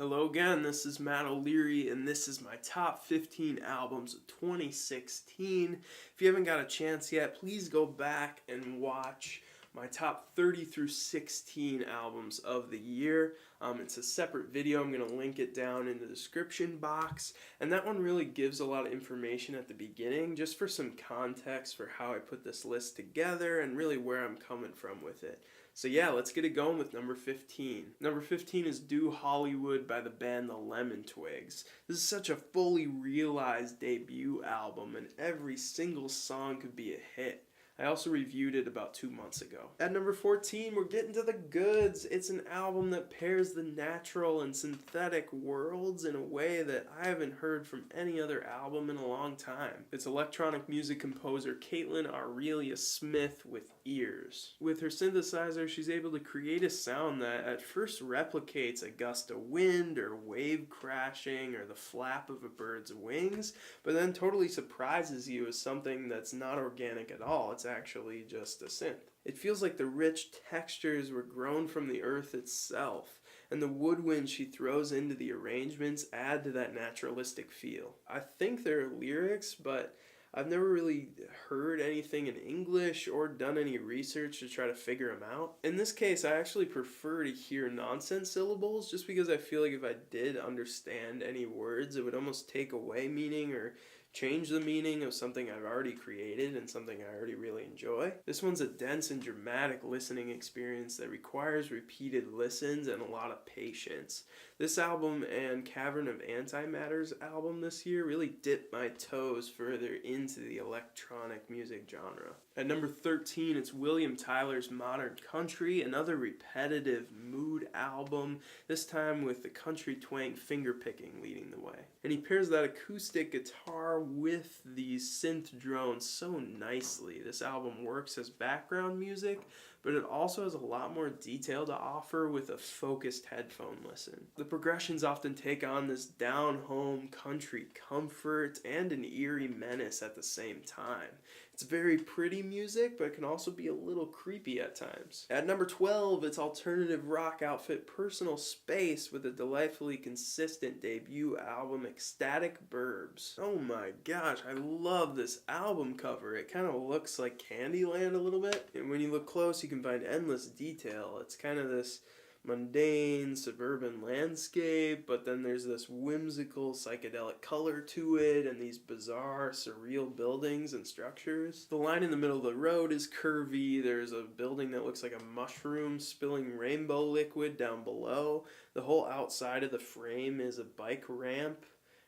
Hello again, this is Matt O'Leary, and this is my top 15 albums of 2016. If you haven't got a chance yet, please go back and watch my top 30 through 16 albums of the year. It's a separate video. I'm going to link it down in the description box. And that one really gives a lot of information at the beginning, just for some context for how I put this list together and really where I'm coming from with it. So yeah, let's get it going with number 15. Number 15 is Do Hollywood by the band The Lemon Twigs. This is such a fully realized debut album, and every single song could be a hit. I also reviewed it about 2 months ago. At number 14, we're getting to the goods. It's an album that pairs the natural and synthetic worlds in a way that I haven't heard from any other album in a long time. It's electronic music composer Kaitlyn Aurelia Smith with ears. With her synthesizer, she's able to create a sound that at first replicates a gust of wind or wave crashing or the flap of a bird's wings, but then totally surprises you as something that's not organic at all. It's actually just a synth. It feels like the rich textures were grown from the earth itself, and the woodwind she throws into the arrangements add to that naturalistic feel. I think there are lyrics, but I've never really heard anything in English or done any research to try to figure them out. In this case, I actually prefer to hear nonsense syllables just because I feel like if I did understand any words, it would almost take away meaning or change the meaning of something I've already created and something I already really enjoy. This one's a dense and dramatic listening experience that requires repeated listens and a lot of patience. This album and Cavern of Antimatter's album this year really dipped my toes further into the electronic music genre. At number 13, it's William Tyler's Modern Country, another repetitive mood album, this time with the country twang fingerpicking leading the way. And he pairs that acoustic guitar with these synth drones so nicely. This album works as background music, but it also has a lot more detail to offer with a focused headphone listen. The progressions often take on this down-home country comfort and an eerie menace at the same time. It's very pretty music, but it can also be a little creepy at times. At number 12, it's alternative rock outfit Personal Space with a delightfully consistent debut album, Ecstatic Burbs. Oh my gosh, I love this album cover. It kind of looks like Candyland a little bit, and when you look close, you can find endless detail. It's kind of this mundane suburban landscape, but then there's this whimsical psychedelic color to it and these bizarre surreal buildings and structures. The line in the middle of the road is curvy. There's a building that looks like a mushroom spilling rainbow liquid down below. The whole outside of the frame is a bike ramp,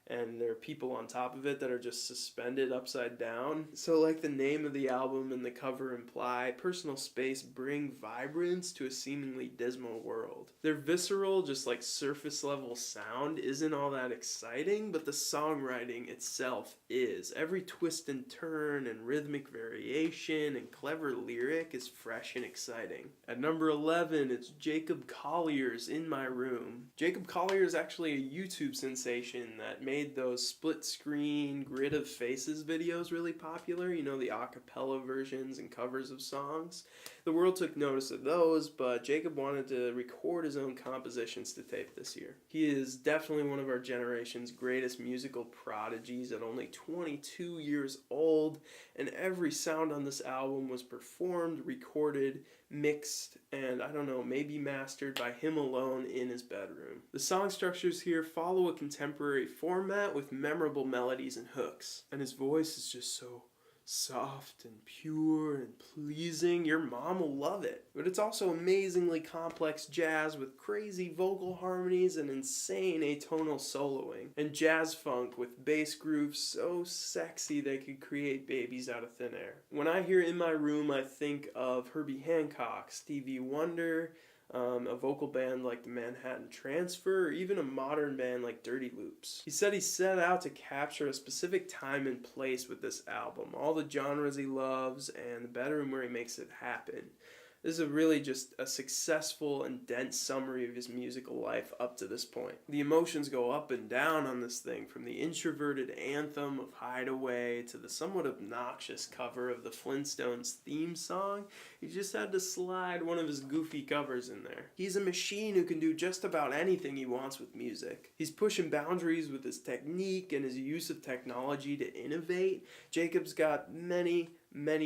and there are people on top of it that are just suspended upside down. So like the name of the album and the cover imply, Personal Space bring vibrance to a seemingly dismal world. Their visceral, just like surface level sound isn't all that exciting, but the songwriting itself is. Every twist and turn and rhythmic variation and clever lyric is fresh and exciting. At number 11, it's Jacob Collier's In My Room. Jacob Collier is actually a YouTube sensation that made those split screen grid of faces videos really popular, you know, the a cappella versions and covers of songs. The world took notice of those, but Jacob wanted to record his own compositions to tape this year. He is definitely one of our generation's greatest musical prodigies at only 22 years old, and every sound on this album was performed, recorded, mixed, and I don't know, maybe mastered by him alone in his bedroom. The song structures here follow a contemporary format with memorable melodies and hooks, and his voice is just so soft and pure and pleasing. Your mom will love it. But it's also amazingly complex jazz with crazy vocal harmonies and insane atonal soloing, and jazz funk with bass grooves so sexy they could create babies out of thin air. When I hear In My Room, I think of Herbie Hancock, Stevie Wonder, a vocal band like the Manhattan Transfer, or even a modern band like Dirty Loops. He said he set out to capture a specific time and place with this album, all the genres he loves, and the bedroom where he makes it happen. This is really just a successful and dense summary of his musical life up to this point. The emotions go up and down on this thing, from the introverted anthem of Hideaway to the somewhat obnoxious cover of the Flintstones theme song. He just had to slide one of his goofy covers in there. He's a machine who can do just about anything he wants with music. He's pushing boundaries with his technique and his use of technology to innovate. Jacob's got many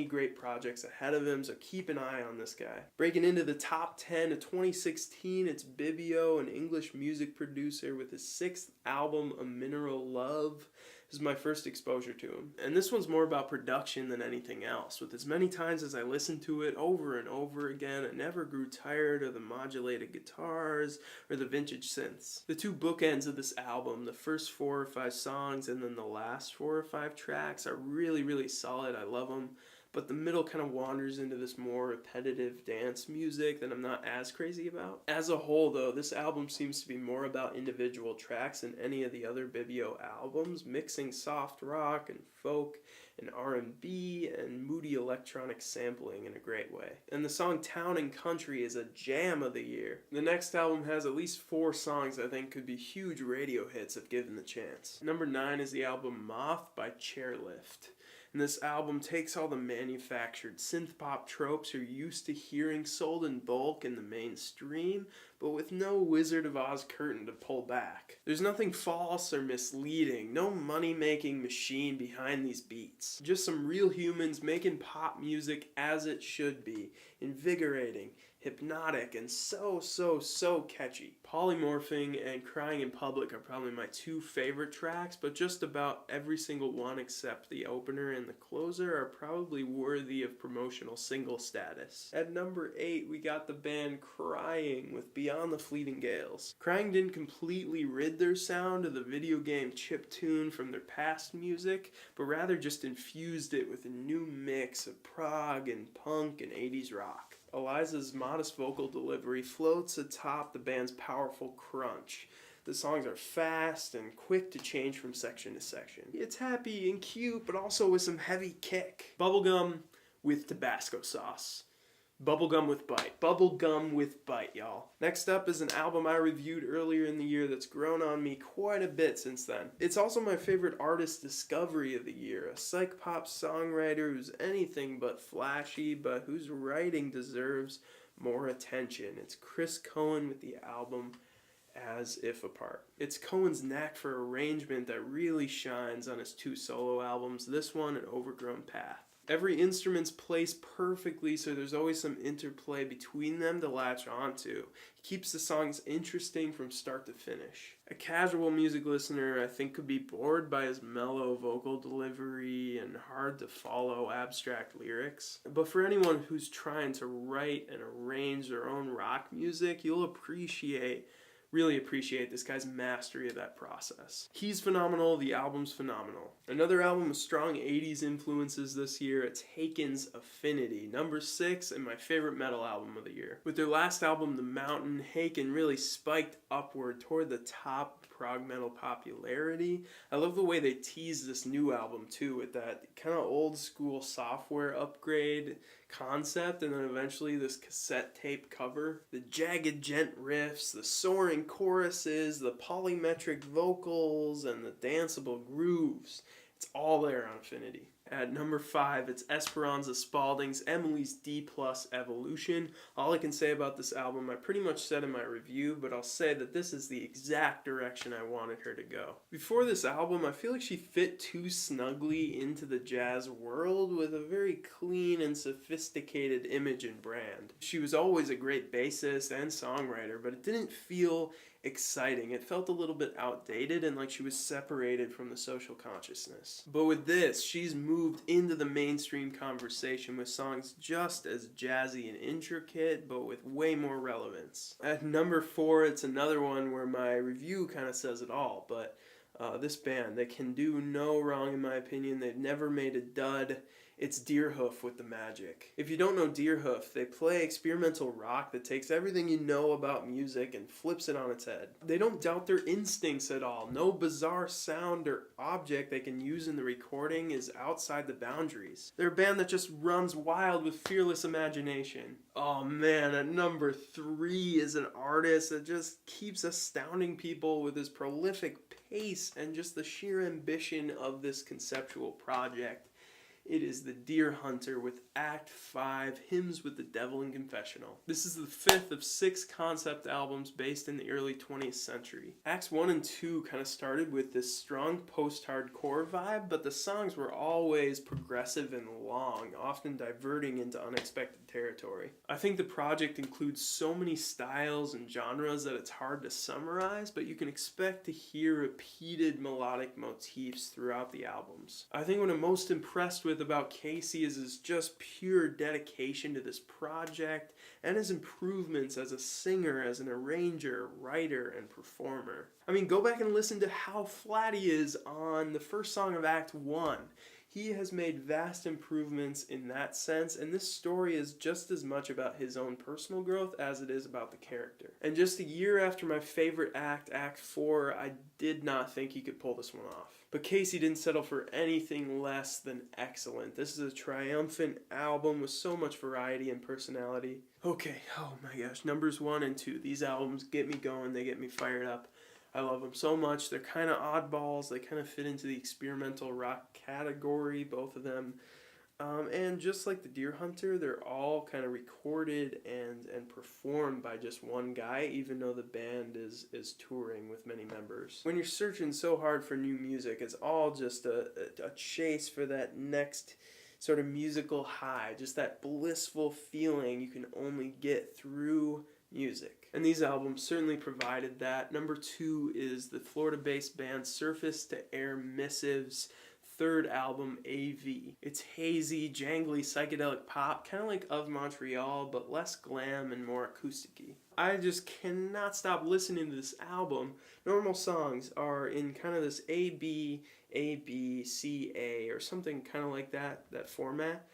great projects ahead of him, so keep an eye on this guy. Breaking into the top 10 of 2016, it's Bibio, an English music producer, with his 6th album, A Mineral Love. This is my first exposure to him. And this one's more about production than anything else. With as many times as I listened to it over and over again, I never grew tired of the modulated guitars or the vintage synths. The two bookends of this album, the first 4 or 5 songs and then the last 4 or 5 tracks, are really solid. I love them. But the middle kind of wanders into this more repetitive dance music that I'm not as crazy about. As a whole, though, this album seems to be more about individual tracks than any of the other Bibio albums, mixing soft rock and folk and R&B and moody electronic sampling in a great way. And the song Town and Country is a jam of the year. The next album has at least 4 songs I think could be huge radio hits if given the chance. Number 9 is the album Mammoth by Chairlift. And this album takes all the manufactured synth-pop tropes you're used to hearing sold in bulk in the mainstream, but with no Wizard of Oz curtain to pull back. There's nothing false or misleading, no money-making machine behind these beats. Just some real humans making pop music as it should be, invigorating, hypnotic, and so catchy. Polymorphing and Crying in Public are probably my 2 favorite tracks, but just about every single one except the opener and the closer are probably worthy of promotional single status. At number 8, we got the band Crying with Beyond the Fleeting Gales. Crying didn't completely rid their sound of the video game chiptune from their past music, but rather just infused it with a new mix of prog and punk and 80s rock. Eliza's modest vocal delivery floats atop the band's powerful crunch. The songs are fast and quick to change from section to section. It's happy and cute, but also with some heavy kick. Bubblegum with Tabasco sauce. Bubblegum with bite. Bubblegum with bite, y'all. Next up is an album I reviewed earlier in the year that's grown on me quite a bit since then. It's also my favorite artist discovery of the year, a psych pop songwriter who's anything but flashy, but whose writing deserves more attention. It's Chris Cohen with the album As If Apart. It's Cohen's knack for arrangement that really shines on his 2 solo albums, this one and Overgrown Path. Every instrument's placed perfectly, so there's always some interplay between them to latch onto. He keeps the songs interesting from start to finish. A casual music listener, I think, could be bored by his mellow vocal delivery and hard-to-follow abstract lyrics. But for anyone who's trying to write and arrange their own rock music, you'll really appreciate this guy's mastery of that process. He's phenomenal, the album's phenomenal. Another album with strong 80s influences this year, it's Haken's Affinity, number 6 and my favorite metal album of the year. With their last album, The Mountain, Haken really spiked upward toward the top prog metal popularity. I love the way they tease this new album too, with that kind of old school software upgrade concept and then eventually this cassette tape cover. The jagged gent riffs, the soaring choruses, the polymetric vocals, and the danceable grooves. It's all there on Affinity. At number 5, it's Esperanza Spalding's Emily's D+Evolution. All I can say about this album, I pretty much said in my review, but I'll say that this is the exact direction I wanted her to go. Before this album, I feel like she fit too snugly into the jazz world with a very clean and sophisticated image and brand. She was always a great bassist and songwriter, but it didn't feel exciting. It felt a little bit outdated and like she was separated from the social consciousness. But with this, she's moved into the mainstream conversation with songs just as jazzy and intricate, but with way more relevance. At number 4, it's another one where my review kind of says it all, but this band, they can do no wrong in my opinion. They've never made a dud It's Deerhoof with the magic. If you don't know Deerhoof, they play experimental rock that takes everything you know about music and flips it on its head. They don't doubt their instincts at all. No bizarre sound or object they can use in the recording is outside the boundaries. They're a band that just runs wild with fearless imagination. Oh man, at number 3 is an artist that just keeps astounding people with his prolific pace and just the sheer ambition of this conceptual project. It is the Deer Hunter with Act 5, Hymns with the Devil in Confessional. This is the 5th of 6 concept albums based in the early 20th century. Acts 1 and 2 kind of started with this strong post-hardcore vibe, but the songs were always progressive and long, often diverting into unexpected territory. I think the project includes so many styles and genres that it's hard to summarize, but you can expect to hear repeated melodic motifs throughout the albums. I think what I'm most impressed with about Casey is his just pure dedication to this project and his improvements as a singer, as an arranger, writer, and performer. I mean, go back and listen to how flat he is on the first song of Act 1. He has made vast improvements in that sense, and this story is just as much about his own personal growth as it is about the character. And just a year after my favorite act, Act 4, I did not think he could pull this one off. But Casey didn't settle for anything less than excellent. This is a triumphant album with so much variety and personality. Okay, oh my gosh, numbers 1 and 2. These albums get me going, they get me fired up. I love them so much. They're kind of oddballs. They kind of fit into the experimental rock category, both of them. And just like the Deer Hunter, they're all kind of recorded and performed by just one guy, even though the band is touring with many members. When you're searching so hard for new music, it's all just a chase for that next sort of musical high, just that blissful feeling you can only get through music. And these albums certainly provided that. Number 2 is the Florida-based band Surface to Air Missives' third album, AV. It's hazy, jangly, psychedelic pop, kind of like Of Montreal, but less glam and more acoustic-y. I just cannot stop listening to this album. Normal songs are in kind of this A, B, C, A, or something kind of like that format,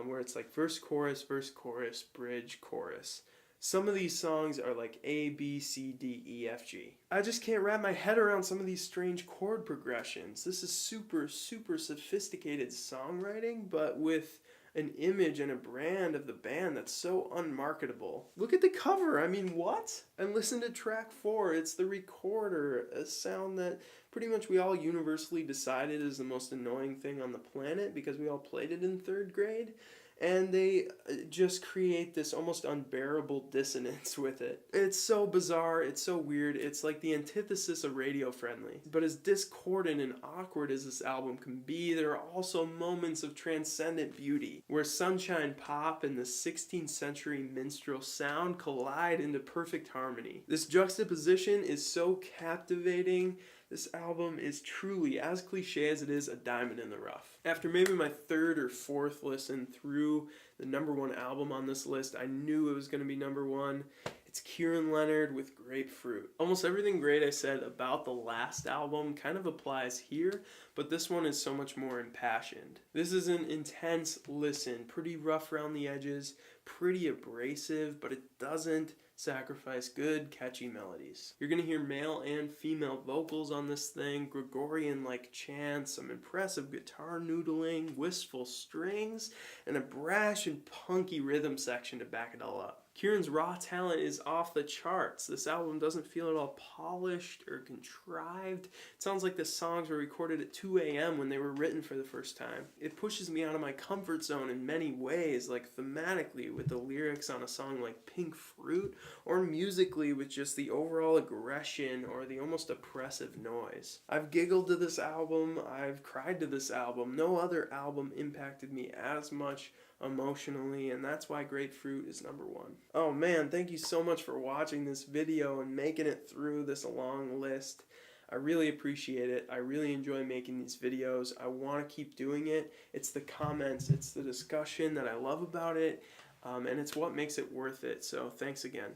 where it's like verse, chorus, bridge, chorus. Some of these songs are like A, B, C, D, E, F, G. I just can't wrap my head around some of these strange chord progressions. This is super, super sophisticated songwriting, but with an image and a brand of the band that's so unmarketable. Look at the cover, I mean, what? And listen to track 4, it's the recorder, a sound that pretty much we all universally decided is the most annoying thing on the planet because we all played it in 3rd grade. And they just create this almost unbearable dissonance with it. It's so bizarre, it's so weird, it's like the antithesis of radio-friendly. But as discordant and awkward as this album can be, there are also moments of transcendent beauty, where sunshine pop and the 16th century minstrel sound collide into perfect harmony. This juxtaposition is so captivating. This album is truly, as cliche as it is, a diamond in the rough. After maybe my 3rd or 4th listen through the number 1 album on this list, I knew it was going to be number 1. It's Kieran Leonard with Grapefruit. Almost everything great I said about the last album kind of applies here, but this one is so much more impassioned. This is an intense listen, pretty rough around the edges, pretty abrasive, but it doesn't sacrifice good, catchy melodies. You're gonna hear male and female vocals on this thing, Gregorian-like chants, some impressive guitar noodling, wistful strings, and a brash and punky rhythm section to back it all up. Kieran's raw talent is off the charts. This album doesn't feel at all polished or contrived. It sounds like the songs were recorded at 2 a.m. when they were written for the first time. It pushes me out of my comfort zone in many ways, like thematically with the lyrics on a song like Pink Fruit, or musically with just the overall aggression or the almost oppressive noise. I've giggled to this album, I've cried to this album. No other album impacted me as much emotionally, and that's why Grapefruit is number 1. Oh man, thank you so much for watching this video and making it through this long list. I really appreciate it. I really enjoy making these videos. I want to keep doing it. It's the comments, it's the discussion that I love about it, and it's what makes it worth it. So thanks again.